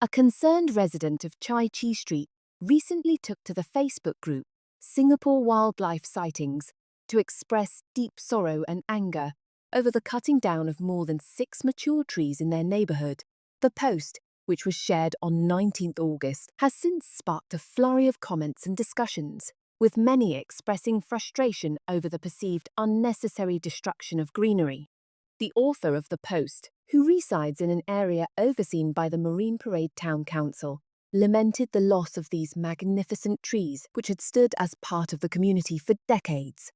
A concerned resident of Chai Chee Street recently took to the Facebook group Singapore Wildlife Sightings to express deep sorrow and anger over the cutting down of more than 6 mature trees in their neighbourhood. The post, which was shared on 19th August, has since sparked a flurry of comments and discussions, with many expressing frustration over the perceived unnecessary destruction of greenery. The author of the post, who resides in an area overseen by the Marine Parade Town Council, lamented the loss of these magnificent trees which had stood as part of the community for decades.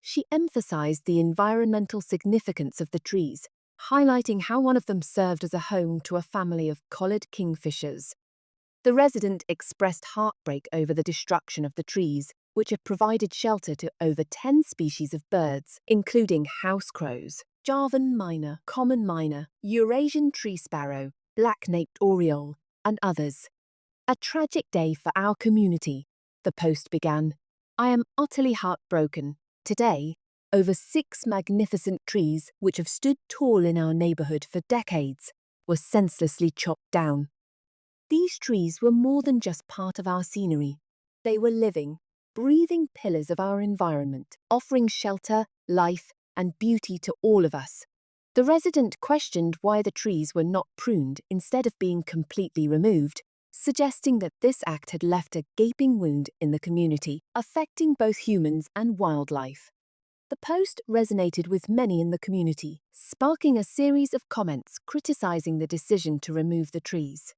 She emphasized the environmental significance of the trees, highlighting how one of them served as a home to a family of collared kingfishers. The resident expressed heartbreak over the destruction of the trees, which have provided shelter to over 10 species of birds, including house crows, Javan myna, common myna, Eurasian tree sparrow, black-naped oriole, and others. A tragic day for our community, the post began. I am utterly heartbroken. Today, over 6 magnificent trees, which have stood tall in our neighbourhood for decades, were senselessly chopped down. These trees were more than just part of our scenery. They were living, breathing pillars of our environment, offering shelter, life, and beauty to all of us. The resident questioned why the trees were not pruned instead of being completely removed, suggesting that this act had left a gaping wound in the community, affecting both humans and wildlife. The post resonated with many in the community, sparking a series of comments criticizing the decision to remove the trees.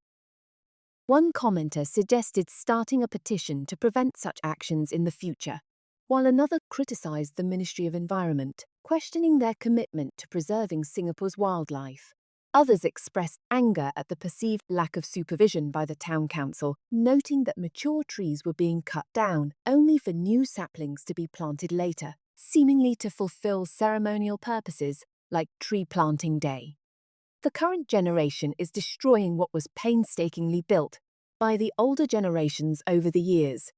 One commenter suggested starting a petition to prevent such actions in the future, while another criticized the Ministry of Environment, questioning their commitment to preserving Singapore's wildlife. Others expressed anger at the perceived lack of supervision by the town council, noting that mature trees were being cut down only for new saplings to be planted later, seemingly to fulfill ceremonial purposes like tree planting day. The current generation is destroying what was painstakingly built by the older generations over the years.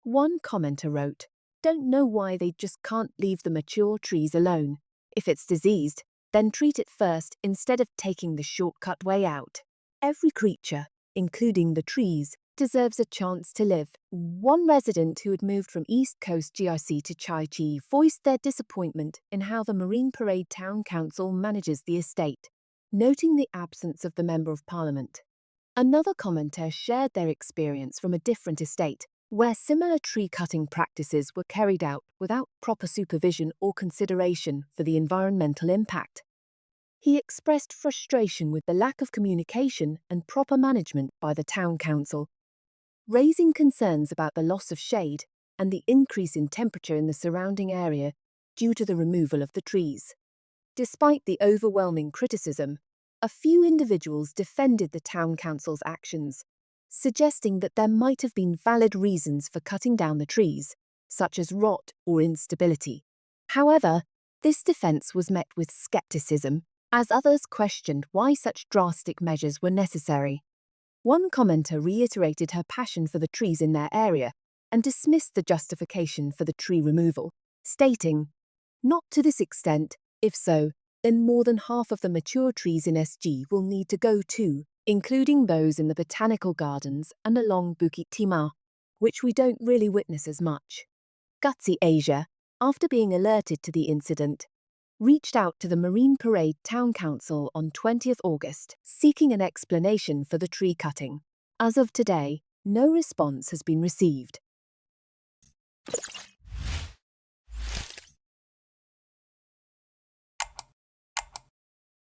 One commenter wrote, "Don't know why they just can't leave the mature trees alone. If it's diseased, then treat it first instead of taking the shortcut way out. Every creature, including the trees, deserves a chance to live." One resident who had moved from East Coast GRC to Chai Chee voiced their disappointment in how the Marine Parade Town Council manages the estate, noting the absence of the Member of Parliament. Another commenter shared their experience from a different estate, where similar tree-cutting practices were carried out without proper supervision or consideration for the environmental impact. He expressed frustration with the lack of communication and proper management by the town council, raising concerns about the loss of shade and the increase in temperature in the surrounding area due to the removal of the trees. Despite the overwhelming criticism, a few individuals defended the town council's actions, suggesting that there might have been valid reasons for cutting down the trees, such as rot or instability. However, this defense was met with skepticism, as others questioned why such drastic measures were necessary. One commenter reiterated her passion for the trees in their area and dismissed the justification for the tree removal, stating, "Not to this extent. If so, then more than half of the mature trees in SG will need to go too, including those in the botanical gardens and along Bukit Timah, which we don't really witness as much." Gutzy Asia, after being alerted to the incident, reached out to the Marine Parade Town Council on 20th August, seeking an explanation for the tree cutting. As of today, no response has been received.